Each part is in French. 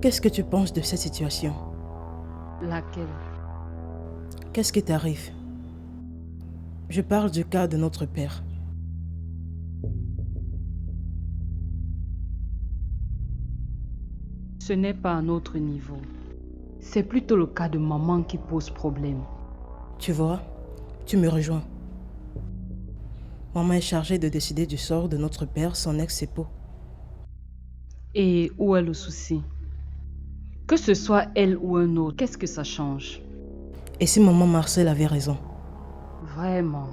Qu'est-ce que tu penses de cette situation? Laquelle? Qu'est-ce qui t'arrive? Je parle du cas de notre père. Ce n'est pas à notre niveau. C'est plutôt le cas de maman qui pose problème. Tu vois, tu me rejoins. Maman est chargée de décider du sort de notre père, son ex-époux. Et où est le souci? Que ce soit elle ou un autre, qu'est-ce que ça change? Et si maman Marcel avait raison? Vraiment.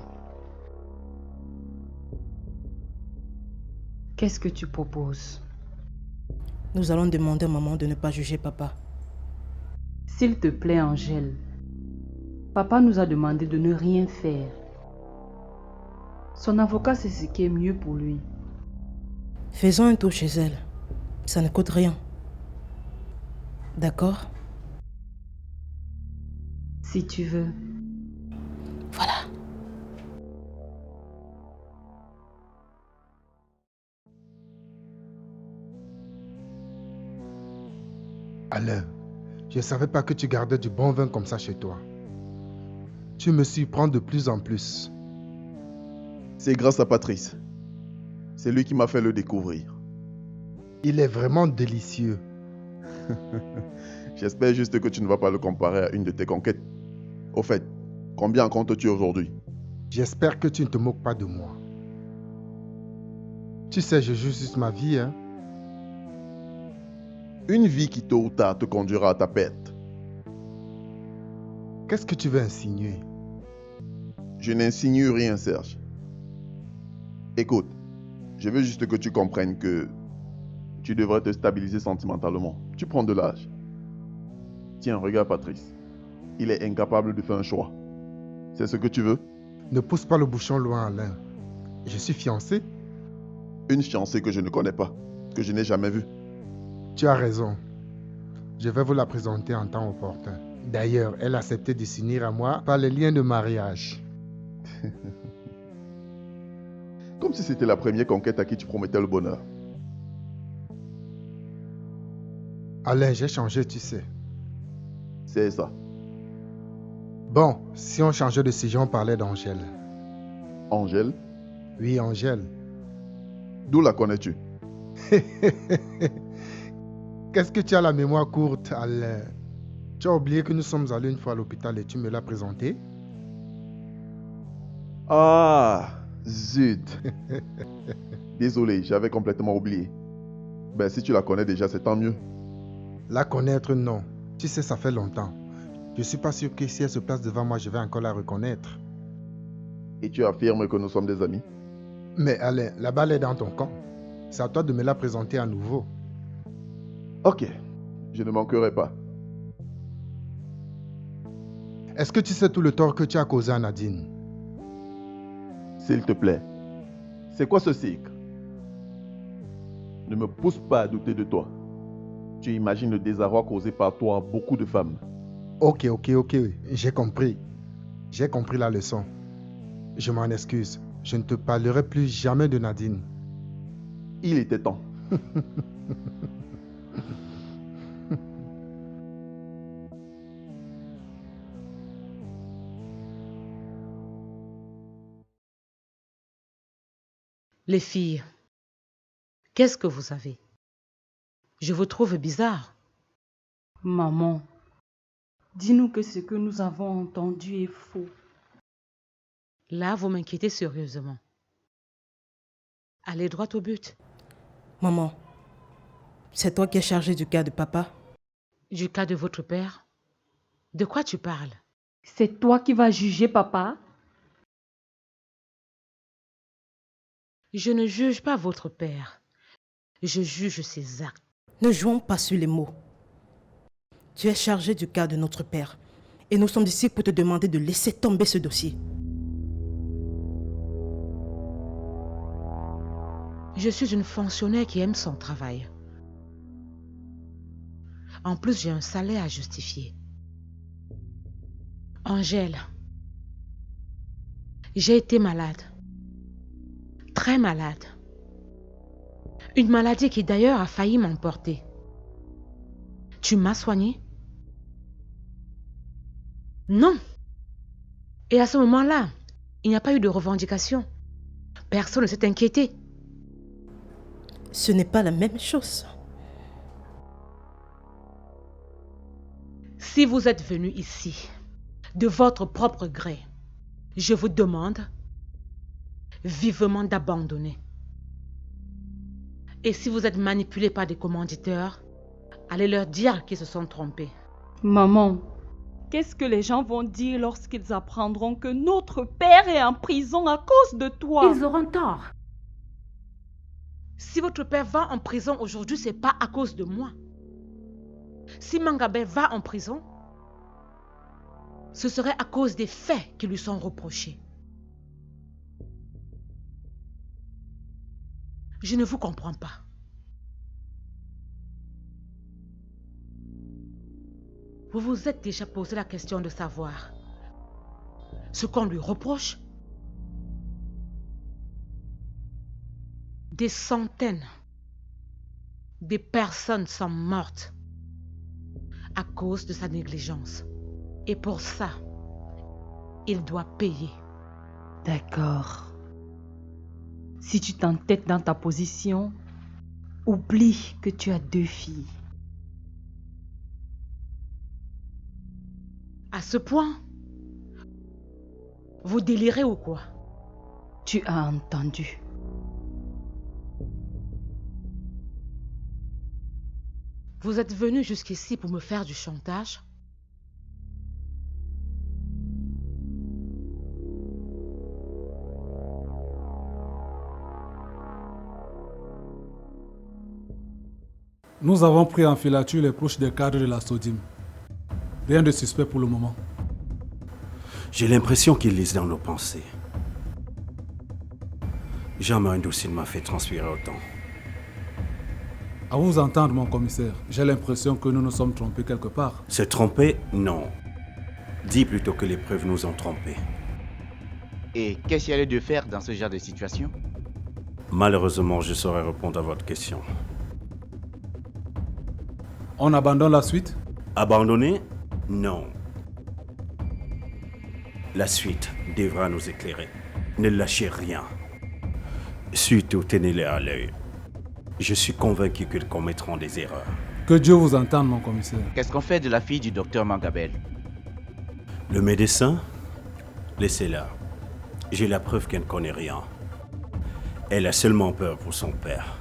Qu'est-ce que tu proposes? Nous allons demander à maman de ne pas juger papa. S'il te plaît, Angèle. Papa nous a demandé de ne rien faire. Son avocat sait ce qui est mieux pour lui. Faisons un tour chez elle. Ça ne coûte rien. D'accord? Si tu veux. Voilà. Alain, je ne savais pas que tu gardais du bon vin comme ça chez toi. Tu me surprends de plus en plus. C'est grâce à Patrice. C'est lui qui m'a fait le découvrir. Il est vraiment délicieux. J'espère juste que tu ne vas pas le comparer à une de tes conquêtes. Au fait, combien en comptes-tu aujourd'hui? J'espère que tu ne te moques pas de moi. Tu sais, je joue juste ma vie, hein. Une vie qui tôt ou tard te conduira à ta perte. Qu'est-ce que tu veux insinuer? Je n'insinue rien, Serge. Écoute, je veux juste que tu comprennes que tu devrais te stabiliser sentimentalement. Tu prends de l'âge. Tiens, regarde Patrice. Il est incapable de faire un choix. C'est ce que tu veux? Ne pousse pas le bouchon loin, Alain. Je suis fiancé. Une fiancée que je ne connais pas, que je n'ai jamais vue. Tu as raison. Je vais vous la présenter en temps opportun. D'ailleurs, elle a accepté de s'unir à moi par les liens de mariage. Comme si c'était la première conquête à qui tu promettais le bonheur. Alain, j'ai changé, tu sais. C'est ça. Bon, si on changeait de sujet, on parlait d'Angèle. Angèle, Oui, Angèle. d'où la connais-tu? Qu'est-ce que tu as la mémoire courte, Alain? Tu as oublié que nous sommes allés une fois à l'hôpital et tu me l'as présenté? Ah, zut. Désolé, j'avais complètement oublié. Ben, si tu la connais déjà, c'est tant mieux. La connaître, non. Tu sais, ça fait longtemps. Je suis pas sûr que si elle se place devant moi, je vais encore la reconnaître. Et tu affirmes que nous sommes des amis? Mais Alain, la balle est dans ton camp. C'est à toi de me la présenter à nouveau. Ok, je ne manquerai pas. Est-ce que tu sais tout le tort que tu as causé à Nadine? S'il te plaît, c'est quoi ce cycle? Ne me pousse pas à douter de toi. Tu imagines le désarroi causé par toi à beaucoup de femmes. Ok, j'ai compris. J'ai compris la leçon. Je m'en excuse. Je ne te parlerai plus jamais de Nadine. Il était temps. Les filles, qu'est-ce que vous avez? Je vous trouve bizarre. Maman, dis-nous que ce que nous avons entendu est faux. Là, vous m'inquiétez sérieusement. Allez droit au but. Maman, c'est toi qui es chargée du cas de papa? Du cas de votre père? De quoi tu parles? C'est toi qui vas juger papa? Je ne juge pas votre père. Je juge ses actes. Ne jouons pas sur les mots. Tu es chargée du cas de notre père. Et nous sommes ici pour te demander de laisser tomber ce dossier. Je suis une fonctionnaire qui aime son travail. En plus, j'ai un salaire à justifier. Angèle, j'ai été malade. Très malade. Une maladie qui d'ailleurs a failli m'emporter. Tu m'as soigné? Non. Et à ce moment-là, il n'y a pas eu de revendication. Personne ne s'est inquiété. Ce n'est pas la même chose. Si vous êtes venu ici de votre propre gré, je vous demande vivement d'abandonner. Et si vous êtes manipulé par des commanditeurs, allez leur dire qu'ils se sont trompés. Maman, qu'est-ce que les gens vont dire lorsqu'ils apprendront que notre père est en prison à cause de toi? Ils auront tort. Si votre père va en prison aujourd'hui, ce n'est pas à cause de moi. Si Mangabé va en prison, ce serait à cause des faits qui lui sont reprochés. Je ne vous comprends pas. Vous vous êtes déjà posé la question de savoir ce qu'on lui reproche? Des centaines de personnes sont mortes à cause de sa négligence. Et pour ça, il doit payer. D'accord. Si tu t'entêtes dans ta position, oublie que tu as 2 filles. À ce point, vous délirez ou quoi? Tu as entendu. Vous êtes venu jusqu'ici pour me faire du chantage? Nous avons pris en filature les proches des cadres de la Sodim. Rien de suspect pour le moment. J'ai l'impression qu'ils lisent dans nos pensées. Jamais un dossier ne m'a fait transpirer autant. À vous entendre, mon commissaire, j'ai l'impression que nous nous sommes trompés quelque part. Se tromper? Non. Dis plutôt que les preuves nous ont trompés. Et qu'est-ce qu'il y a de faire dans ce genre de situation? Malheureusement, je saurais répondre à votre question. On abandonne la suite? Abandonner? Non. La suite devra nous éclairer. Ne lâchez rien. Surtout, tenez-les à l'œil. Je suis convaincu qu'ils commettront des erreurs. Que Dieu vous entende, mon commissaire. Qu'est-ce qu'on fait de la fille du docteur Mangabel? Le médecin? Laissez-la. J'ai la preuve qu'elle ne connaît rien. Elle a seulement peur pour son père.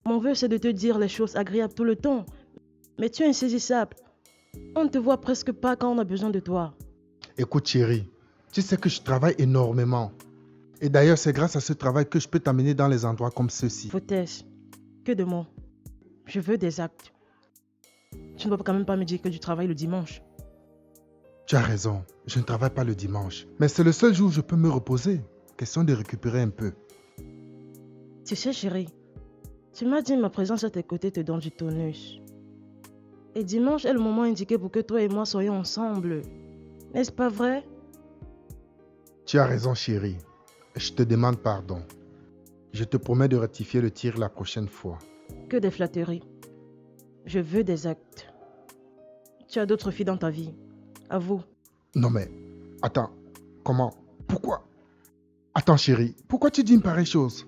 Mon vœu, c'est de te dire les choses agréables tout le temps. Mais tu es insaisissable. On ne te voit presque pas quand on a besoin de toi. Écoute chérie, tu sais que je travaille énormément. Et d'ailleurs, c'est grâce à ce travail que je peux t'amener dans les endroits comme ceux-ci. Foutaise, que de mots. Je veux des actes. Tu ne peux quand même pas me dire que tu travailles le dimanche. Tu as raison, je ne travaille pas le dimanche. Mais c'est le seul jour où je peux me reposer. Question de récupérer un peu. Tu sais chérie, tu m'as dit ma présence à tes côtés te donne du tonus. Et dimanche est le moment indiqué pour que toi et moi soyons ensemble. N'est-ce pas vrai? Tu as raison chérie. Je te demande pardon. Je te promets de rectifier le tir la prochaine fois. Que des flatteries. Je veux des actes. Tu as d'autres filles dans ta vie. Avoue. Non mais, attends, comment? Pourquoi? Attends chérie, pourquoi tu dis une pareille chose?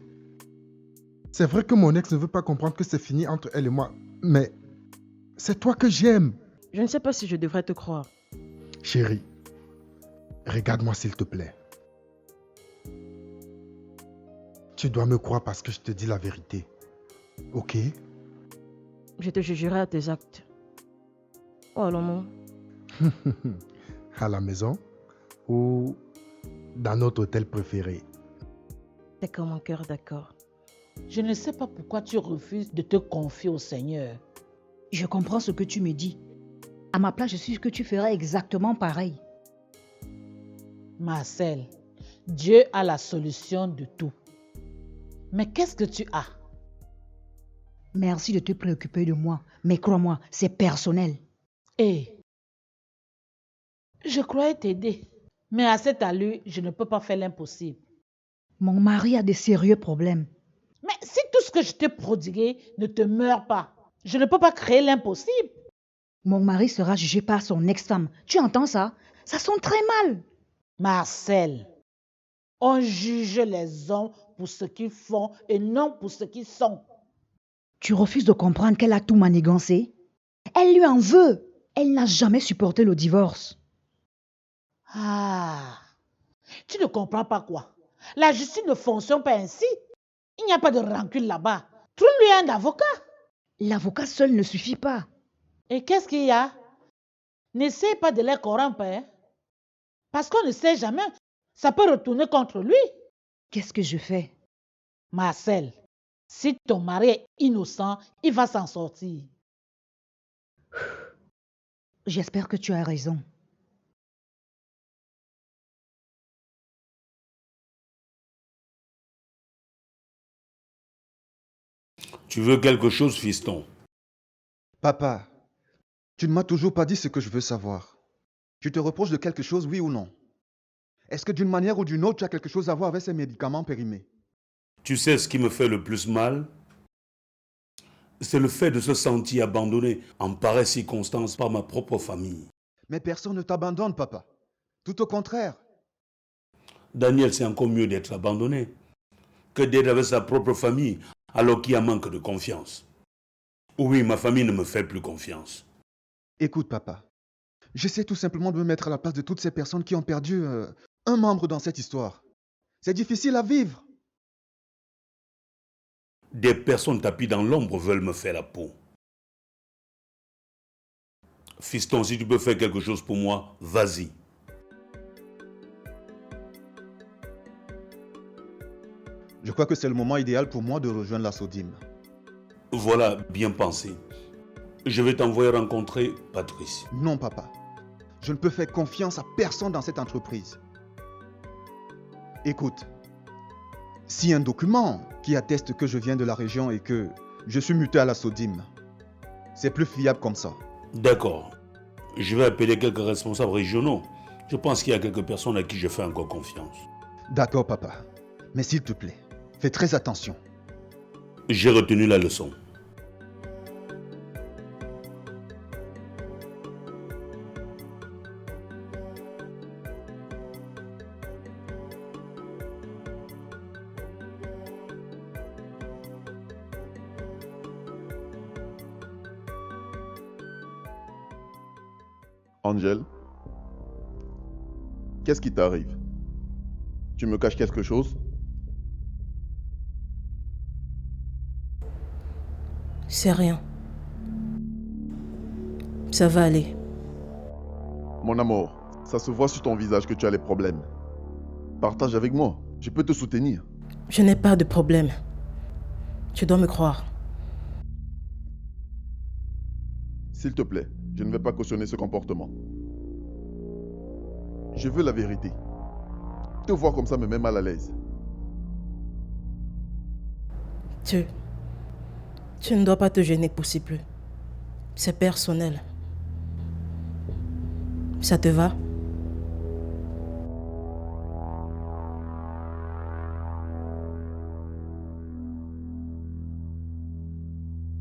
C'est vrai que mon ex ne veut pas comprendre que c'est fini entre elle et moi, mais c'est toi que j'aime. Je ne sais pas si je devrais te croire. Chérie, regarde-moi s'il te plaît. Tu dois me croire parce que je te dis la vérité. Ok? Je te jugerai à tes actes. Oh non. À la maison ou dans notre hôtel préféré? C'est comme mon cœur d'accord. Je ne sais pas pourquoi tu refuses de te confier au Seigneur. Je comprends ce que tu me dis. À ma place, je suis sûr que tu ferais exactement pareil. Marcel, Dieu a la solution de tout. Mais qu'est-ce que tu as? Merci de te préoccuper de moi, mais crois-moi, c'est personnel. Hé, je croyais t'aider, mais à cette allure, je ne peux pas faire l'impossible. Mon mari a de sérieux problèmes. Mais si tout ce que je t'ai prodigué ne te meurt pas, je ne peux pas créer l'impossible. Mon mari sera jugé par son ex-femme. Tu entends ça? Ça sonne très mal. Marcel, on juge les hommes pour ce qu'ils font et non pour ce qu'ils sont. Tu refuses de comprendre qu'elle a tout manigancé? Elle lui en veut. Elle n'a jamais supporté le divorce. Ah, tu ne comprends pas quoi? La justice ne fonctionne pas ainsi. Il n'y a pas de rancune là-bas. Trouve-lui un avocat. L'avocat seul ne suffit pas. Et qu'est-ce qu'il y a? N'essaie pas de les corrompre, hein? Parce qu'on ne sait jamais. Ça peut retourner contre lui. Qu'est-ce que je fais? Marcel, si ton mari est innocent, il va s'en sortir. J'espère que tu as raison. Tu veux quelque chose, fiston? Papa, tu ne m'as toujours pas dit ce que je veux savoir. Tu te reproches de quelque chose, oui ou non? Est-ce que d'une manière ou d'une autre, tu as quelque chose à voir avec ces médicaments périmés? Tu sais ce qui me fait le plus mal? C'est le fait de se sentir abandonné en pareille circonstance par ma propre famille. Mais personne ne t'abandonne, papa. Tout au contraire. Daniel, c'est encore mieux d'être abandonné que d'être avec sa propre famille alors qu'il y a manque de confiance. Oui, ma famille ne me fait plus confiance. Écoute, papa, j'essaie tout simplement de me mettre à la place de toutes ces personnes qui ont perdu un membre dans cette histoire. C'est difficile à vivre. Des personnes tapies dans l'ombre veulent me faire la peau. Fiston, si tu peux faire quelque chose pour moi, vas-y. Je crois que c'est le moment idéal pour moi de rejoindre la Sodime. Voilà, bien pensé. Je vais t'envoyer rencontrer Patrice. Non, papa. Je ne peux faire confiance à personne dans cette entreprise. Écoute, si un document qui atteste que je viens de la région et que je suis muté à la Sodime, c'est plus fiable comme ça. D'accord. Je vais appeler quelques responsables régionaux. Je pense qu'il y a quelques personnes à qui je fais encore confiance. D'accord, papa. Mais s'il te plaît, fais très attention. J'ai retenu la leçon. Angel, qu'est-ce qui t'arrive? Tu me caches quelque chose? C'est rien. Ça va aller. Mon amour, ça se voit sur ton visage que tu as les problèmes. Partage avec moi, je peux te soutenir. Je n'ai pas de problème. Tu dois me croire. S'il te plaît, je ne vais pas cautionner ce comportement. Je veux la vérité. Te voir comme ça me met mal à l'aise. Tu ne dois pas te gêner pour si peu. C'est personnel. Ça te va?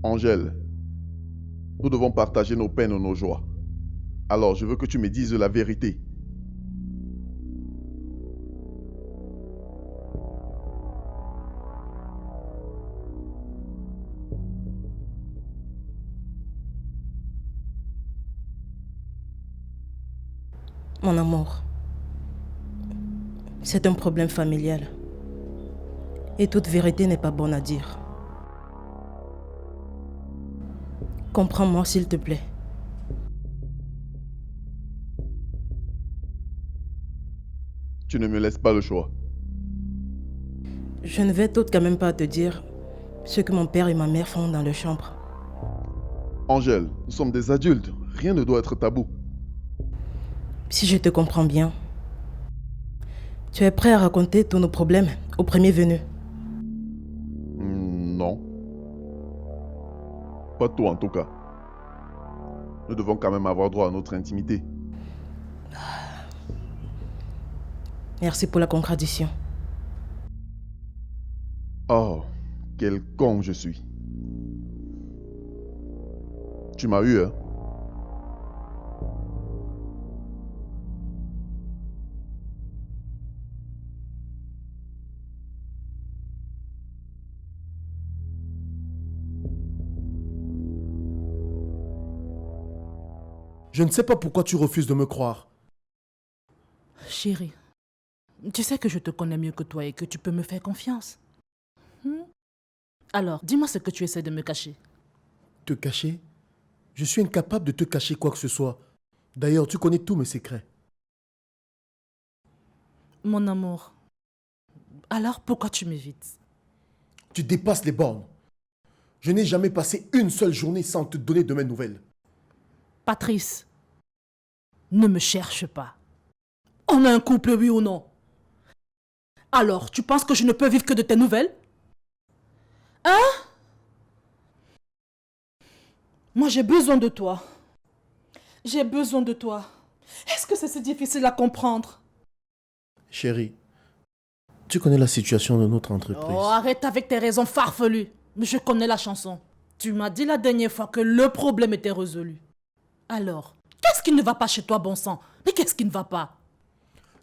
Angèle, nous devons partager nos peines et nos joies. Alors, je veux que tu me dises la vérité. Mon amour, c'est un problème familial. Et toute vérité n'est pas bonne à dire. Comprends-moi s'il te plaît. Tu ne me laisses pas le choix. Je ne vais tout quand même pas te dire ce que mon père et ma mère font dans leur chambre. Angèle, nous sommes des adultes. Rien ne doit être tabou. Si je te comprends bien, tu es prêt à raconter tous nos problèmes au premier venu. Non. Pas toi en tout cas. Nous devons quand même avoir droit à notre intimité. Merci pour la contradiction. Oh, quel con je suis. Tu m'as eu, hein? Je ne sais pas pourquoi tu refuses de me croire. Chérie, tu sais que je te connais mieux que toi et que tu peux me faire confiance. Alors, dis-moi ce que tu essaies de me cacher. Te cacher? Je suis incapable de te cacher quoi que ce soit. D'ailleurs, tu connais tous mes secrets. Mon amour, alors pourquoi tu m'évites? Tu dépasses les bornes. Je n'ai jamais passé une seule journée sans te donner de mes nouvelles. Patrice, ne me cherche pas. On a un couple, oui ou non? Alors, tu penses que je ne peux vivre que de tes nouvelles? Hein? Moi, j'ai besoin de toi. J'ai besoin de toi. Est-ce que c'est si difficile à comprendre? Chérie, tu connais la situation de notre entreprise. Oh, arrête avec tes raisons farfelues. Mais je connais la chanson. Tu m'as dit la dernière fois que le problème était résolu. Alors, qu'est-ce qui ne va pas chez toi, bon sang? Mais qu'est-ce qui ne va pas?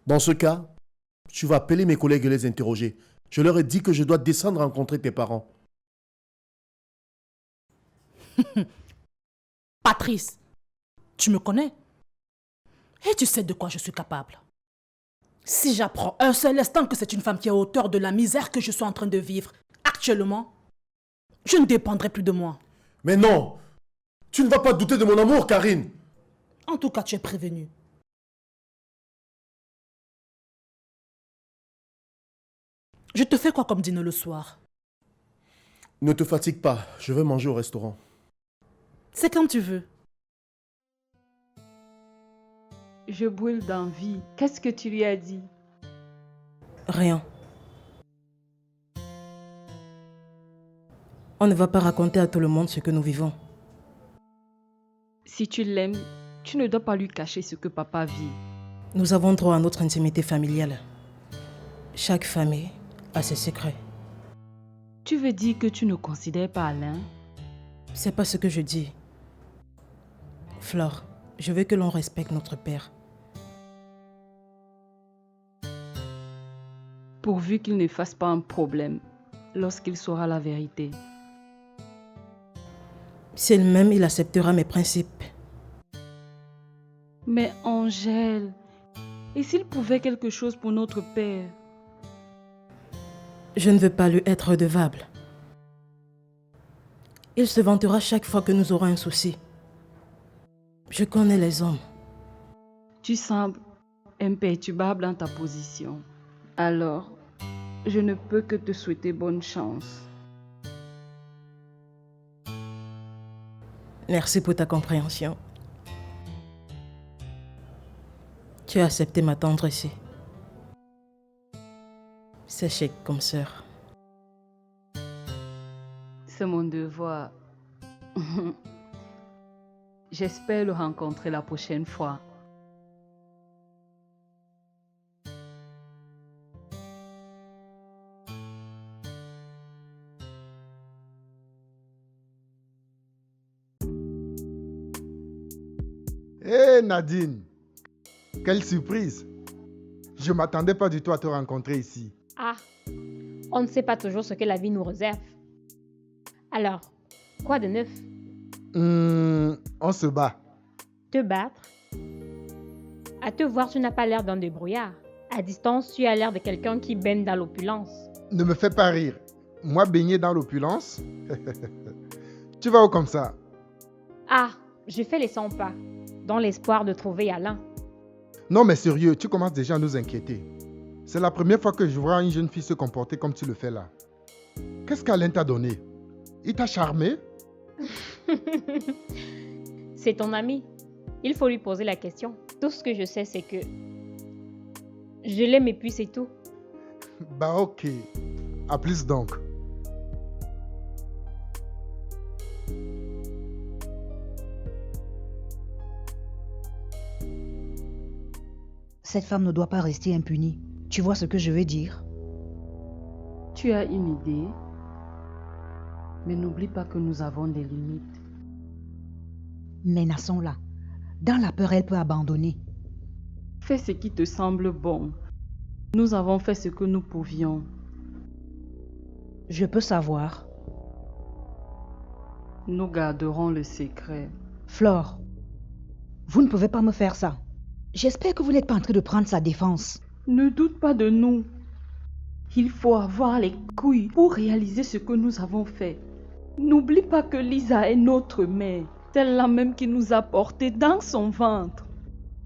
Dans ce cas, tu vas appeler mes collègues et les interroger. Je leur ai dit que je dois descendre rencontrer tes parents. Patrice, tu me connais? Et tu sais de quoi je suis capable. Si j'apprends un seul instant que c'est une femme qui est à hauteur de la misère que je suis en train de vivre actuellement, je ne dépendrai plus de moi. Mais non! Tu ne vas pas douter de mon amour, Karine! En tout cas, tu es prévenu. Je te fais quoi comme dîner le soir? Ne te fatigue pas, je vais manger au restaurant. C'est quand tu veux. Je brûle d'envie. Qu'est-ce que tu lui as dit? Rien. On ne va pas raconter à tout le monde ce que nous vivons. Si tu l'aimes, tu ne dois pas lui cacher ce que papa vit. Nous avons droit à notre intimité familiale. Chaque famille a ses secrets. Tu veux dire que tu ne considères pas Alain? C'est pas ce que je dis. Flore, je veux que l'on respecte notre père. Pourvu qu'il ne fasse pas un problème lorsqu'il saura la vérité. S'il m'aime, il acceptera mes principes. Mais Angèle, et s'il pouvait quelque chose pour notre père? Je ne veux pas lui être redevable. Il se vantera chaque fois que nous aurons un souci. Je connais les hommes. Tu sembles imperturbable dans ta position. Alors, je ne peux que te souhaiter bonne chance. Merci pour ta compréhension. Tu as accepté m'attendre ici. C'est chic comme sœur. C'est mon devoir. J'espère le rencontrer la prochaine fois. Hé Nadine, quelle surprise! Je ne m'attendais pas du tout à te rencontrer ici. Ah, on ne sait pas toujours ce que la vie nous réserve. Alors, quoi de neuf? On se bat. Te battre? À te voir, tu n'as pas l'air d'un débrouillard. À distance, tu as l'air de quelqu'un qui baigne dans l'opulence. Ne me fais pas rire. Moi, baigner dans l'opulence? Tu vas où comme ça? Ah, je fais les 100 pas, dans l'espoir de trouver Alain. Non mais sérieux, tu commences déjà à nous inquiéter. C'est la première fois que je vois une jeune fille se comporter comme tu le fais là. Qu'est-ce qu'Alain t'a donné? Il t'a charmé? C'est ton ami. Il faut lui poser la question. Tout ce que je sais, c'est que je l'aime et puis c'est tout. Bah ok. À plus donc. Cette femme ne doit pas rester impunie. Tu vois ce que je veux dire? Tu as une idée? Mais n'oublie pas que nous avons des limites. Menaçons-la. Dans la peur, elle peut abandonner. Fais ce qui te semble bon. Nous avons fait ce que nous pouvions. Je peux savoir. Nous garderons le secret. Flore, vous ne pouvez pas me faire ça. J'espère que vous n'êtes pas en train de prendre sa défense. Ne doute pas de nous. Il faut avoir les couilles pour réaliser ce que nous avons fait. N'oublie pas que Lisa est notre mère. Celle-là même qui nous a portés dans son ventre.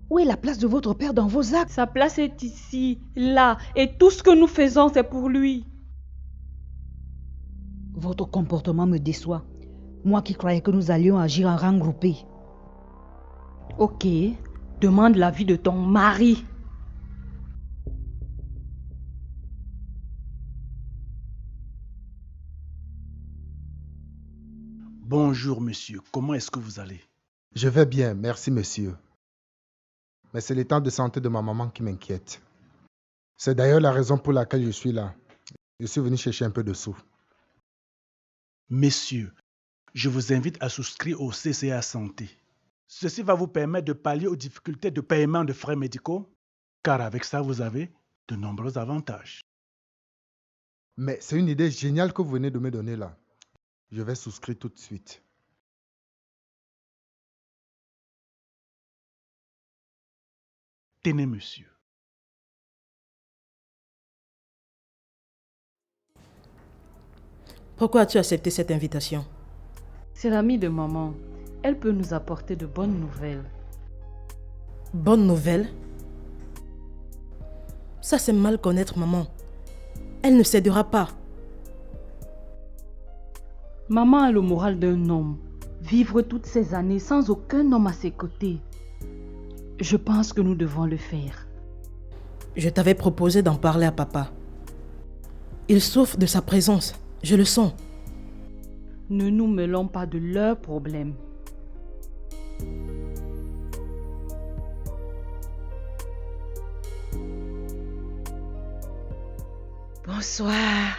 Où est la place de votre père dans vos actes? Sa place est ici, là, et tout ce que nous faisons, c'est pour lui. Votre comportement me déçoit. Moi qui croyais que nous allions agir en rang groupé. Ok, demande l'avis de ton mari. Bonjour, monsieur. Comment est-ce que vous allez? Je vais bien, merci monsieur. Mais c'est l'état de santé de ma maman qui m'inquiète. C'est d'ailleurs la raison pour laquelle je suis là. Je suis venu chercher un peu de sous. Messieurs, je vous invite à souscrire au CCA Santé. Ceci va vous permettre de pallier aux difficultés de paiement de frais médicaux, car avec ça, vous avez de nombreux avantages. Mais c'est une idée géniale que vous venez de me donner là. Je vais souscrire tout de suite. Tenez, monsieur. Pourquoi as-tu accepté cette invitation? C'est l'amie de maman. Elle peut nous apporter de bonnes nouvelles. Bonne nouvelle? Ça, c'est mal connaître maman. Elle ne cédera pas. Maman a le moral d'un homme. Vivre toutes ces années sans aucun homme à ses côtés. Je pense que nous devons le faire. Je t'avais proposé d'en parler à papa. Il souffre de sa présence. Je le sens. Ne nous mêlons pas de leurs problèmes. Bonsoir.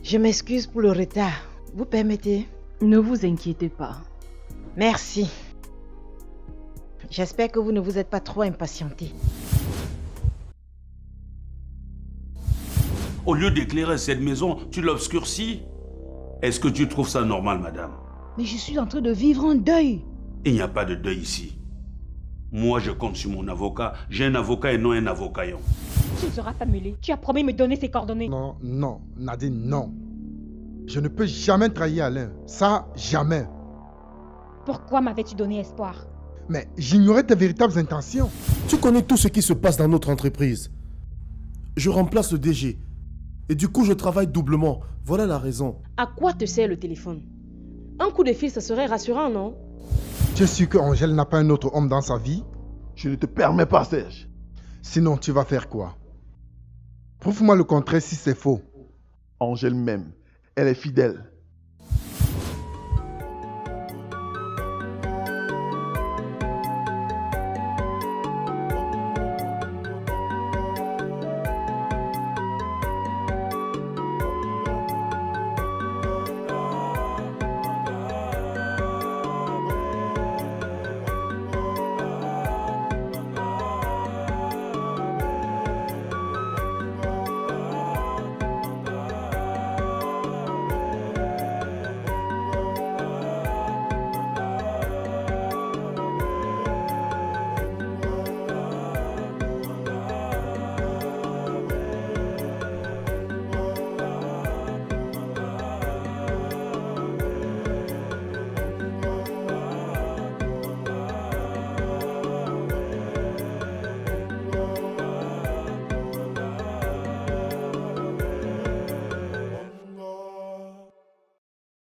Je m'excuse pour le retard. Vous permettez? Ne vous inquiétez pas. Merci. J'espère que vous ne vous êtes pas trop impatienté. Au lieu d'éclairer cette maison, tu l'obscurcis. Est-ce que tu trouves ça normal, madame? Mais je suis en train de vivre un deuil. Il n'y a pas de deuil ici. Moi, je compte sur mon avocat. J'ai un avocat et non un avocaillon. Tu ne seras pas mêlé. Tu as promis de me donner ses coordonnées. Non, non, Nadine, non. Je ne peux jamais trahir Alain. Ça, jamais. Pourquoi m'avais-tu donné espoir? Mais j'ignorais tes véritables intentions. Tu connais tout ce qui se passe dans notre entreprise. Je remplace le DG. Et du coup, je travaille doublement. Voilà la raison. À quoi te sert le téléphone? Un coup de fil, ça serait rassurant, non? Tu es sûr que Angèle n'a pas un autre homme dans sa vie? Je ne te permets pas, Serge. Sinon, tu vas faire quoi? Prouve-moi le contraire si c'est faux. Angèle m'aime. Elle est fidèle.